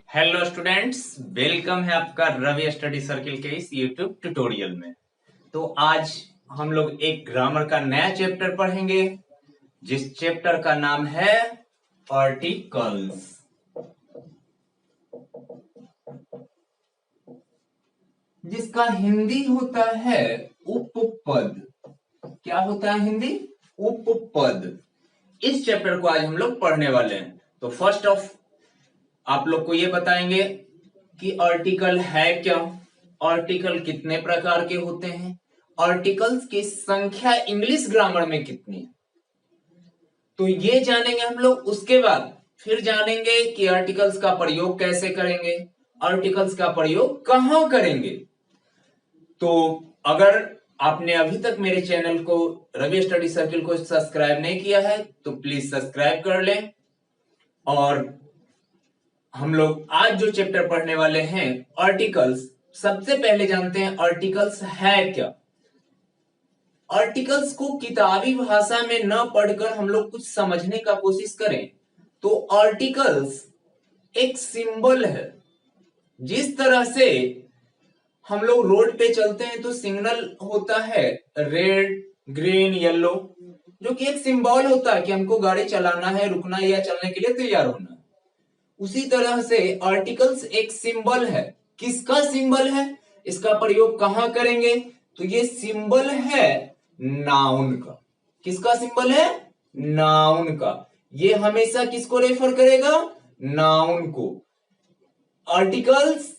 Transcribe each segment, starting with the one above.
Hello students, welcome है आपका Ravi study circle के इस यूट्यूब ट्यूटोरियल में। तो आज हम लोग एक ग्रामर का नया चैप्टर पढ़ेंगे, जिस चैप्टर का नाम है आर्टिकल्स, जिसका हिंदी होता है उपपद। क्या होता है हिंदी? उपपद। इस चैप्टर को आज हम लोग पढ़ने वाले हैं। तो फर्स्ट ऑफ आप लोग को ये बताएंगे कि आर्टिकल है क्या, आर्टिकल कितने प्रकार के होते हैं, आर्टिकल्स की संख्या इंग्लिश ग्रामर में कितनी है, तो ये जानेंगे हम लोग। उसके बाद फिर जानेंगे कि आर्टिकल्स का प्रयोग कैसे करेंगे, आर्टिकल्स का प्रयोग कहां करेंगे। तो अगर आपने अभी तक मेरे चैनल को रवि स्टडी सर्किल को सब्सक्राइब नहीं किया है तो प्लीज सब्सक्राइब कर लें। और हम लोग आज जो चैप्टर पढ़ने वाले हैं आर्टिकल्स, सबसे पहले जानते हैं आर्टिकल्स है क्या। आर्टिकल्स को किताबी भाषा में न पढ़कर हम लोग कुछ समझने का कोशिश करें तो आर्टिकल्स एक सिंबल है। जिस तरह से हम लोग रोड पे चलते हैं तो सिग्नल होता है रेड, ग्रीन, येलो, जो कि एक सिंबल होता है कि हमको गाड़ी चलाना है, रुकना या चलने के लिए तैयार होना है। उसी तरह से आर्टिकल्स एक सिंबल है। किसका सिंबल है, इसका प्रयोग कहां करेंगे, तो ये सिंबल है नाउन का। किसका सिंबल है? नाउन का। ये हमेशा किसको रेफर करेगा? नाउन को। आर्टिकल्स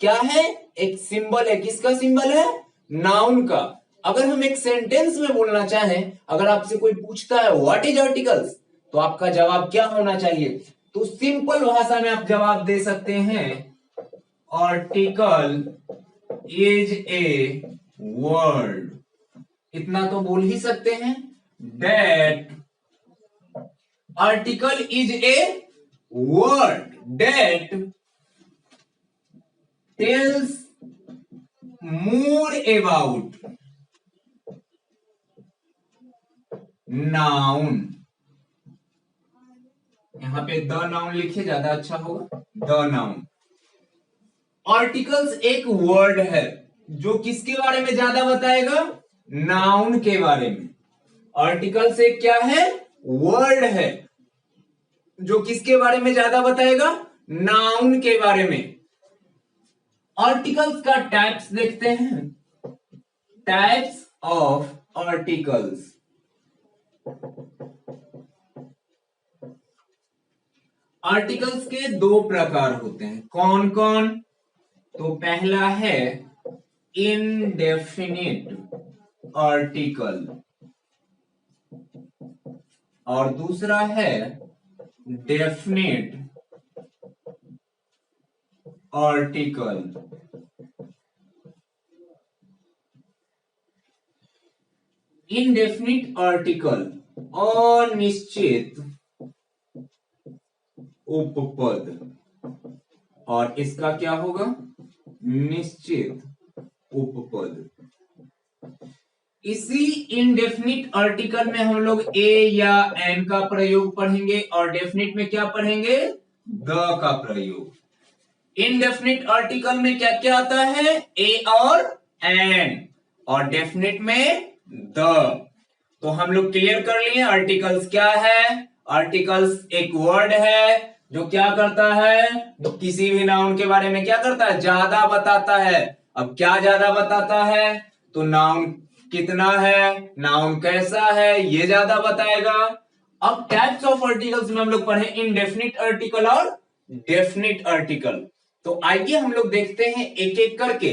क्या है? एक सिंबल है। किसका सिंबल है? नाउन का। अगर हम एक सेंटेंस में बोलना चाहें, अगर आपसे कोई पूछता है व्हाट इज आर्टिकल्स, तो आपका जवाब क्या होना चाहिए? तो सिंपल भाषा में आप जवाब दे सकते हैं आर्टिकल इज ए वर्ड। इतना तो बोल ही सकते हैं, that article is a word that tells more about noun. यहां पे द नाउन लिखिए, ज्यादा अच्छा होगा। The noun. आर्टिकल्स एक वर्ड है जो किसके बारे में ज्यादा बताएगा? नाउन के बारे में। आर्टिकल्स एक क्या है? वर्ड है जो किसके बारे में ज्यादा बताएगा? नाउन के बारे में। आर्टिकल्स का टाइप्स देखते हैं। Types of articles. आर्टिकल्स के दो प्रकार होते हैं। कौन कौन? तो पहला है इनडेफिनिट आर्टिकल और दूसरा है डेफिनिट आर्टिकल। इनडेफिनिट आर्टिकल अनिश्चित उपपद, और इसका क्या होगा? निश्चित उपपद। इसी इनडेफिनिट आर्टिकल में हम लोग ए या एन का प्रयोग पढ़ेंगे और डेफिनिट में क्या पढ़ेंगे? द का प्रयोग। इनडेफिनिट आर्टिकल में क्या क्या आता है? ए और एन, और डेफिनिट में द। तो हम लोग क्लियर कर लिए आर्टिकल्स क्या है। आर्टिकल्स एक वर्ड है जो क्या करता है? जो किसी भी नाउन के बारे में क्या करता है? ज्यादा बताता है। अब क्या ज्यादा बताता है? तो नाउन कितना है, नाउन कैसा है, ये ज्यादा बताएगा। अब टाइप्स ऑफ आर्टिकल्स में हम लोग पढ़े इनडेफिनिट आर्टिकल और डेफिनिट आर्टिकल। तो आइए हम लोग देखते हैं एक एक करके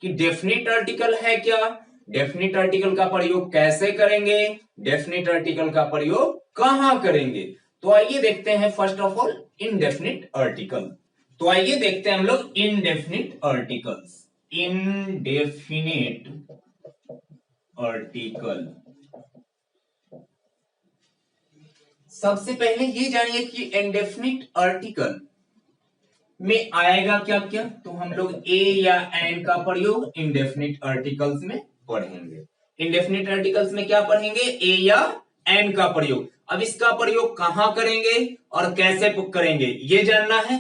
कि डेफिनिट आर्टिकल है क्या, डेफिनिट आर्टिकल का प्रयोग कैसे करेंगे, डेफिनिट आर्टिकल का प्रयोग कहां करेंगे। तो आइए देखते हैं first of all indefinite article. तो आइए देखते हैं हम लोग इनडेफिनिट आर्टिकल्स। Indefinite article. सबसे पहले ये जानिए कि इनडेफिनिट आर्टिकल में आएगा क्या क्या। तो हम लोग ए या एन का प्रयोग इनडेफिनिट आर्टिकल्स में पढ़ेंगे। इनडेफिनिट आर्टिकल्स में क्या पढ़ेंगे? ए या एन का प्रयोग। अब इसका प्रयोग कहां करेंगे और कैसे करेंगे ये जानना है।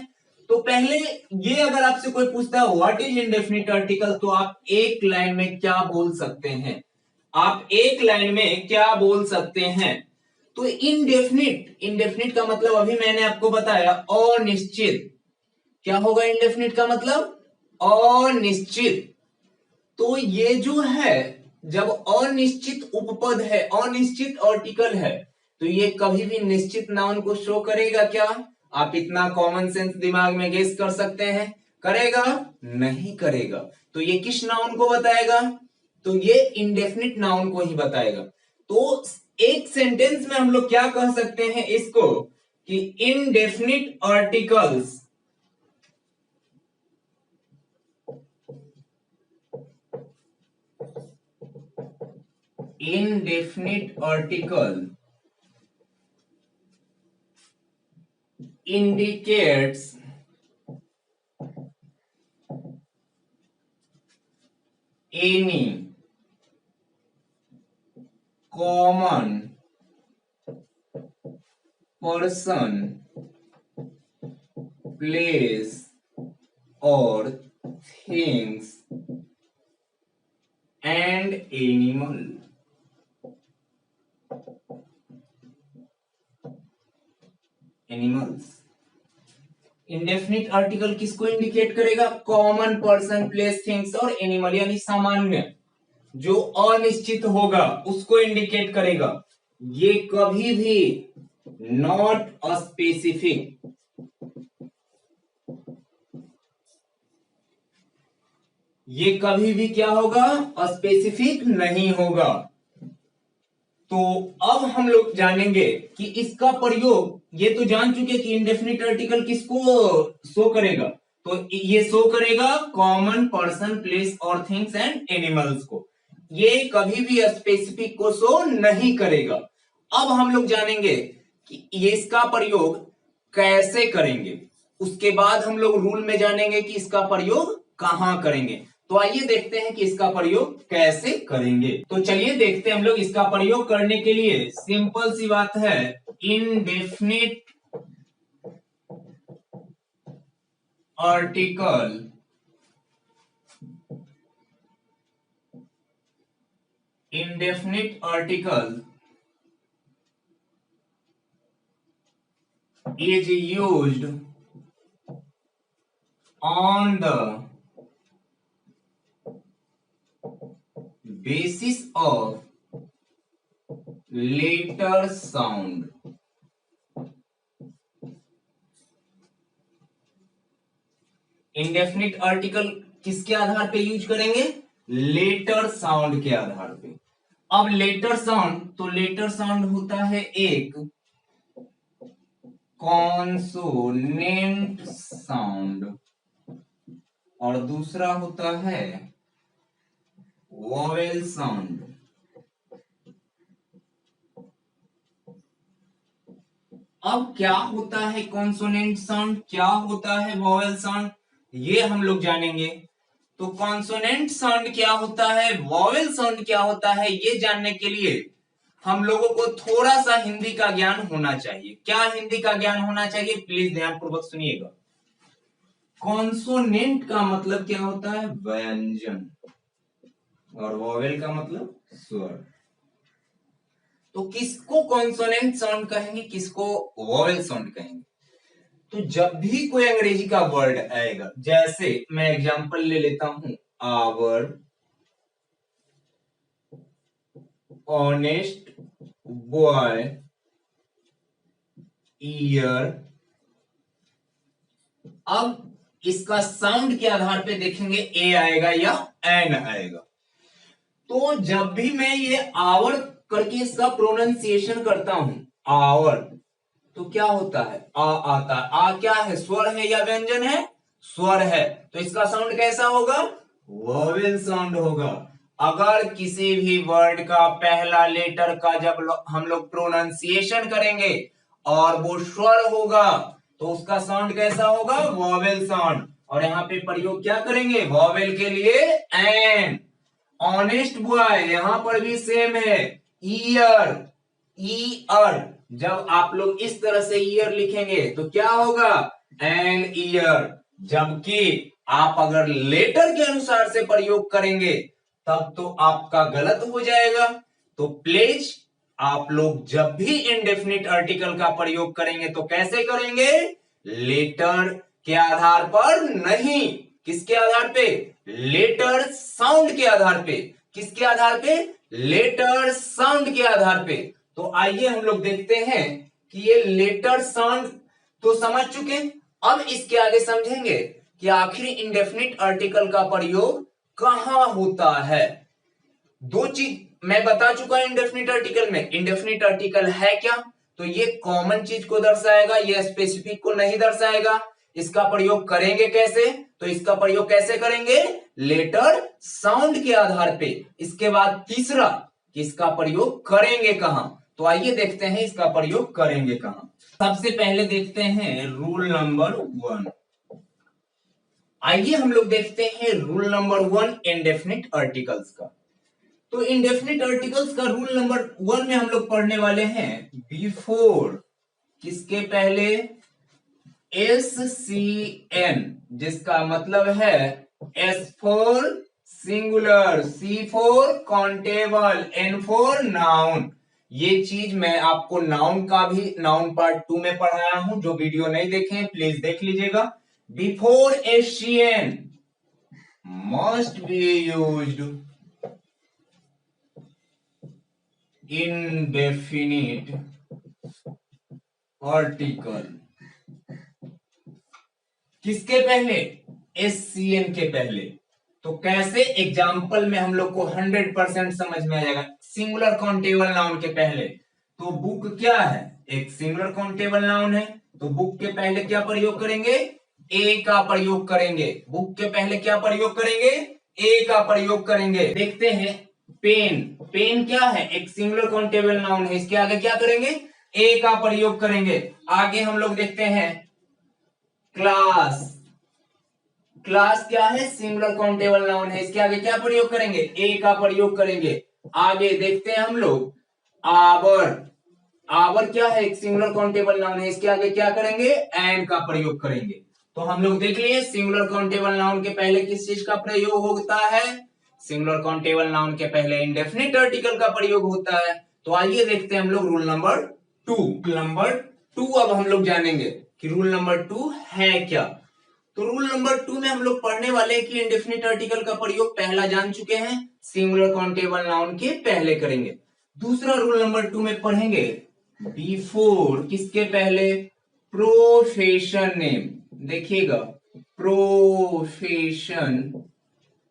तो पहले ये अगर आपसे कोई पूछता है व्हाट इज इंडेफिनिट आर्टिकल, तो आप एक लाइन में क्या बोल सकते हैं? आप एक लाइन में क्या बोल सकते हैं? तो इंडेफिनिट, इंडेफिनिट का मतलब अभी मैंने आपको बताया अनिश्चित। क्या होगा इंडेफिनिट का मतलब? अनिश्चित। तो ये जो है, जब अनिश्चित उपपद है, अनिश्चित आर्टिकल है, तो ये कभी भी निश्चित नाउन को शो करेगा क्या? आप इतना कॉमन सेंस दिमाग में गेस कर सकते हैं, करेगा? नहीं करेगा। तो ये किस नाउन को बताएगा? तो ये इंडेफिनिट नाउन को ही बताएगा। तो एक सेंटेंस में हम लोग क्या कह सकते हैं इसको, कि indefinite articles, indefinite article indicates any common person, place or things and animal. Animals. Indefinite article किसको इंडिकेट करेगा? कॉमन पर्सन, प्लेस, थिंग्स और एनिमल, यानी सामान्य जो अनिश्चित होगा उसको इंडिकेट करेगा। ये कभी भी नॉट स्पेसिफिक, ये कभी भी क्या होगा? स्पेसिफिक नहीं होगा। तो अब हम लोग जानेंगे कि इसका प्रयोग, ये तो जान चुके कि इंडेफिनिट आर्टिकल किसको शो करेगा, तो ये शो करेगा कॉमन पर्सन, प्लेस और थिंग्स एंड एनिमल्स को। ये कभी भी स्पेसिफिक को शो नहीं करेगा। अब हम लोग जानेंगे कि ये इसका प्रयोग कैसे करेंगे, उसके बाद हम लोग रूल में जानेंगे कि इसका प्रयोग कहां करेंगे। तो आइए देखते हैं कि इसका प्रयोग कैसे करेंगे। तो चलिए देखते हैं हम लोग इसका प्रयोग करने के लिए। सिंपल सी बात है, indefinite article is used on the basis of letter sound. Indefinite article किसके आधार पे यूज करेंगे? लेटर साउंड के आधार पे। अब लेटर साउंड, तो लेटर साउंड होता है एक कॉन्सोनेंट साउंड और दूसरा होता है वोवेल साउंड। अब क्या होता है कॉन्सोनेंट साउंड, क्या होता है वोवेल साउंड, ये हम लोग जानेंगे। तो कॉन्सोनेंट साउंड क्या होता है, वोवेल साउंड क्या होता है, ये जानने के लिए हम लोगों को थोड़ा सा हिंदी का ज्ञान होना चाहिए। क्या हिंदी का ज्ञान होना चाहिए? प्लीज ध्यानपूर्वक सुनिएगा। कॉन्सोनेंट का मतलब क्या होता है? व्यंजन, और वोवेल का मतलब स्वर। तो किसको कॉन्सोनेंट साउंड कहेंगे, किसको वोवेल साउंड कहेंगे? तो जब भी कोई अंग्रेजी का वर्ड आएगा, जैसे मैं एग्जांपल ले लेता हूं, आवर, ऑनेस्ट बॉय, ईयर। अब इसका साउंड के आधार पे देखेंगे ए आएगा या एन आएगा। तो जब भी मैं ये आवर करके इसका प्रोनाउंसिएशन करता हूं, आवर, तो क्या होता है? आ आता है। आ क्या है? स्वर है या व्यंजन है? स्वर है। तो इसका साउंड कैसा होगा? वोवेल साउंड होगा। अगर किसी भी वर्ड का पहला लेटर का जब हम लोग प्रोनाउंसिएशन करेंगे और वो स्वर होगा, तो उसका साउंड कैसा होगा? Vowel sound. और यहाँ पे प्रयोग क्या करेंगे? वोवेल के लिए एन। ऑनेस्ट बॉय, यहां पर भी सेम है, ईयर, ईयर। जब आप लोग इस तरह से ईयर लिखेंगे तो क्या होगा? An year. जबकि आप अगर लेटर के अनुसार से प्रयोग करेंगे तब तो आपका गलत हो जाएगा। तो प्लीज आप लोग जब भी इंडेफिनिट आर्टिकल का प्रयोग करेंगे तो कैसे करेंगे? लेटर के आधार पर नहीं। किसके आधार पे? लेटर साउंड के आधार पे। किसके आधार पे? लेटर साउंड के आधार पे। तो आइए हम लोग देखते हैं कि ये लेटर साउंड तो समझ चुके, अब इसके आगे समझेंगे कि आखिर इंडेफिनिट आर्टिकल का प्रयोग कहां होता है। दो चीज मैं बता चुका हूं इंडेफिनिट आर्टिकल में। इंडेफिनिट आर्टिकल है क्या? तो ये कॉमन चीज को दर्शाएगा, ये स्पेसिफिक को नहीं दर्शाएगा। इसका प्रयोग करेंगे कैसे? तो इसका प्रयोग कैसे करेंगे? लेटर साउंड के आधार पे। इसके बाद तीसरा कि इसका प्रयोग करेंगे कहां। तो आइए देखते हैं इसका प्रयोग करेंगे कहां। सबसे पहले देखते हैं रूल नंबर 1। आइए हम लोग देखते हैं रूल नंबर 1 इंडेफिनिट आर्टिकल्स का। तो इंडेफिनिट आर्टिकल्स का रूल नंबर 1 में हम लोग पढ़ने वाले हैं बिफोर किसके पहले? एस सी एन, जिसका मतलब है S for singular, C for countable, N for noun. ये चीज मैं आपको नाउन का भी नाउन पार्ट 2 में पढ़ाया हूं। जो वीडियो नहीं देखे प्लीज देख लीजिएगा। Before S C N must be used indefinite article. किसके पहले? एससीएन के पहले। तो कैसे? एग्जाम्पल में हम लोग को 100% समझ में आ जाएगा। सिंगुलर काउंटेबल नाउन के पहले। तो बुक क्या है? एक सिंगुलर काउंटेबल नाउन है। तो बुक के पहले क्या प्रयोग करेंगे? ए का प्रयोग करेंगे। बुक के पहले क्या प्रयोग करेंगे? ए का प्रयोग करेंगे। देखते हैं पेन। पेन क्या है? एक सिंगुलर काउंटेबल नाउन है। इसके आगे क्या करेंगे? ए का प्रयोग करेंगे। आगे हम लोग देखते हैं क्लास। क्लास क्या है? सिंगुलर काउंटेबल नाउन है। इसके आगे क्या प्रयोग करेंगे? ए का प्रयोग करेंगे। आगे देखते हैं हम लोग आवर। आवर क्या है? एक सिंगुलर काउंटेबल नाउन है। इसके आगे क्या करेंगे? एन का प्रयोग करेंगे। तो हम लोग देख लिए सिंगुलर काउंटेबल नाउन के पहले किस चीज का प्रयोग होता है? सिंगुलर काउंटेबल नाउन के पहले इंडेफिनिट आर्टिकल का प्रयोग होता है। तो आइए देखते हैं हम लोग रूल नंबर 2। नंबर 2 अब हम लोग जानेंगे कि रूल नंबर 2 है क्या। तो रूल नंबर 2 में हम लोग पढ़ने वाले हैं कि इंडेफिनिट आर्टिकल का प्रयोग पहला जान चुके हैं, सिंगुलर काउंटेबल नाउन के पहले करेंगे। दूसरा रूल नंबर 2 में पढ़ेंगे बिफोर किसके पहले? Profession name. देखिएगा प्रोफेशन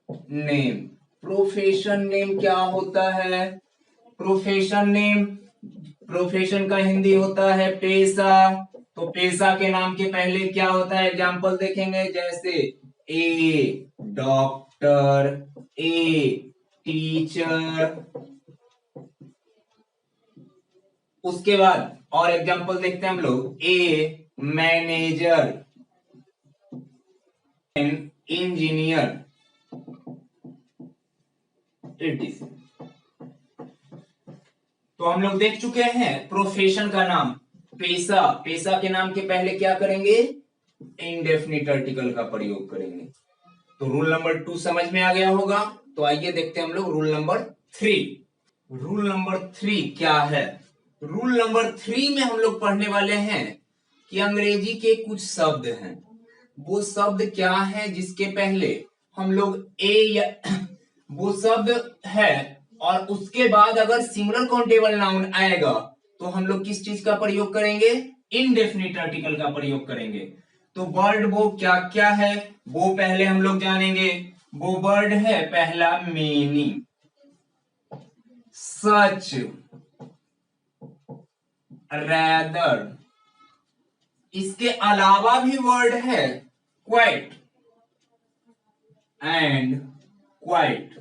नेम। प्रोफेशन नेम क्या होता है? प्रोफेशन नेम, प्रोफेशन का हिंदी होता है पेशा। तो पेशा के नाम के पहले क्या होता है? एग्जाम्पल देखेंगे जैसे ए डॉक्टर, ए टीचर। उसके बाद और एग्जाम्पल देखते हैं हम लोग ए मैनेजर, इंजीनियर, etc। तो हम लोग देख चुके हैं प्रोफेशन का नाम पेशा। पेशा के नाम के पहले क्या करेंगे? इंडेफिनिट आर्टिकल का प्रयोग करेंगे। तो रूल नंबर 2 समझ में आ गया होगा। तो आइए देखते हैं हम लोग रूल नंबर 3। रूल नंबर 3 क्या है? रूल नंबर 3 में हम लोग पढ़ने वाले हैं कि अंग्रेजी के कुछ शब्द हैं। वो शब्द क्या है जिसके पहले हम लोग ए या वो शब्द है और उसके बाद अगर सिंगुलर काउंटेबल नाउन आएगा तो हम लोग किस चीज का प्रयोग करेंगे? इंडेफिनिट आर्टिकल का प्रयोग करेंगे। तो वर्ड वो क्या क्या है वो पहले हम लोग जानेंगे। वो वर्ड है पहला मेनी, सच, रैदर। इसके अलावा भी वर्ड है क्वाइट एंड क्वाइट।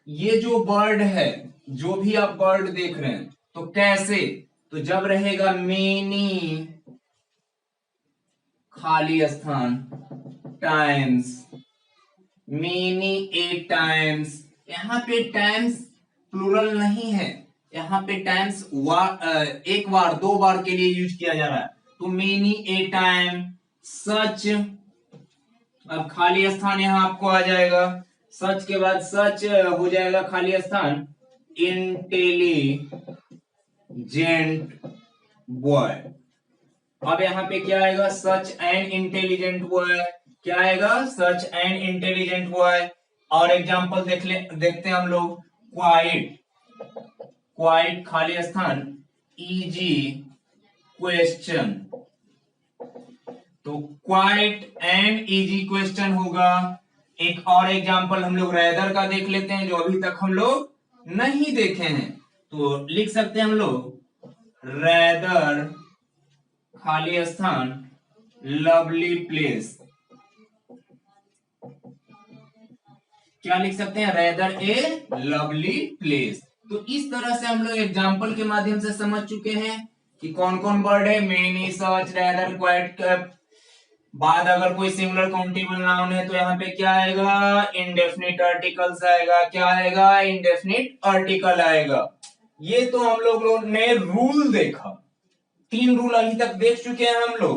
ये जो वर्ड है, जो भी आप वर्ड देख रहे हैं, तो कैसे? तो जब रहेगा मेनी खाली स्थान, टाइम्स, मेनी 8 टाइम्स। यहां पे टाइम्स प्लूरल नहीं है, यहाँ पे टाइम्स एक बार, दो बार के लिए यूज किया जा रहा है, तो मेनी ए टाइम, सच। अब खाली स्थान यहां आपको आ जाएगा, सच के बाद सच हो जाएगा खाली स्थान, इंटेलिजेंट बॉय। अब यहाँ पे क्या आएगा, सच एंड इंटेलिजेंट बॉय, क्या आएगा, सच एंड इंटेलिजेंट बॉय। और एग्जांपल देखते हैं हम लोग, क्वाइट, क्वाइट खाली स्थान, इजी क्वेश्चन, तो क्वाइट एंड इजी क्वेश्चन होगा। एक और एग्जांपल हम लोग रेदर का देख लेते हैं, जो अभी तक हम लोग नहीं देखे हैं, तो लिख सकते हैं हम लोग, रेदर खाली स्थान, लवली प्लेस। क्या लिख सकते हैं, रेदर ए लवली प्लेस। तो इस तरह से हम लोग एग्जाम्पल के माध्यम से समझ चुके हैं कि कौन कौन वर्ड है, मेनी, सच, रेदर, क्वाइट। बाद अगर कोई सिंगुलर काउंटेबल नाउन है तो यहाँ पे क्या आएगा, इंडेफिनिट आर्टिकल्स आएगा, क्या आएगा, इंडेफिनिट आर्टिकल आएगा। ये तो हम लोग ने रूल देखा, 3 रूल अभी तक देख चुके हैं हम लोग।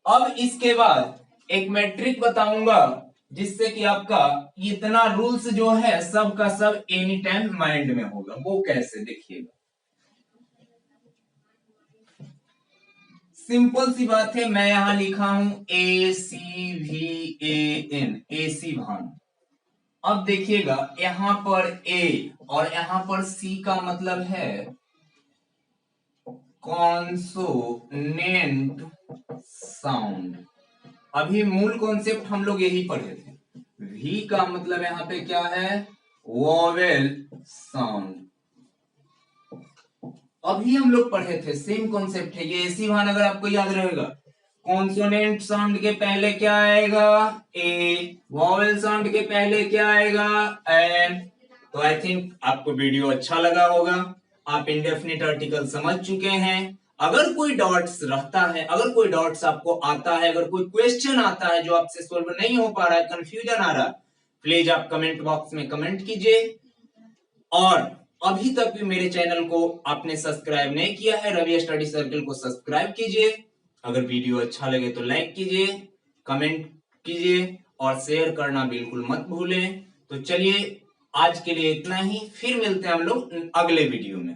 अब इसके बाद एक मैट्रिक बताऊंगा, जिससे कि आपका इतना रूल्स जो है सब का सब एनी टाइम माइंड में होगा। वो कैसे, देखिएगा। सिंपल सी बात है, मैं यहां लिखा हूं ACVAN, एसी भान। अब देखिएगा, यहां पर ए और यहां पर सी का मतलब है कॉन्सोनेंट साउंड। अभी मूल कॉन्सेप्ट हम लोग यही पढ़े थे। वी का मतलब यहां पे क्या है, वोवेल साउंड। अभी हम लोग पढ़े थे, सेम कॉन्सेप्ट है ये। एसी भान अगर आपको याद रहेगा, कॉन्सोनेंट साउंड के पहले क्या आएगा, ए, वोवेल साउंड के पहले क्या आएगा, एन। तो आई थिंक आपको वीडियो अच्छा लगा होगा, आप इंडेफिनिट आर्टिकल समझ चुके हैं। अगर कोई डॉट्स रहता है, अगर कोई डॉट्स आपको आता है, अगर कोई क्वेश्चन आता है जो आपसे सोल्व नहीं हो पा रहा है, कंफ्यूजन आ रहा है, प्लीज आप कमेंट बॉक्स में कमेंट कीजिए। और अभी तक भी मेरे चैनल को आपने सब्सक्राइब नहीं किया है, रवि स्टडी सर्कल को सब्सक्राइब कीजिए। अगर वीडियो अच्छा लगे तो लाइक कीजिए, कमेंट कीजिए और शेयर करना बिल्कुल मत भूलें। तो चलिए, आज के लिए इतना ही, फिर मिलते हैं हम लोग अगले वीडियो में।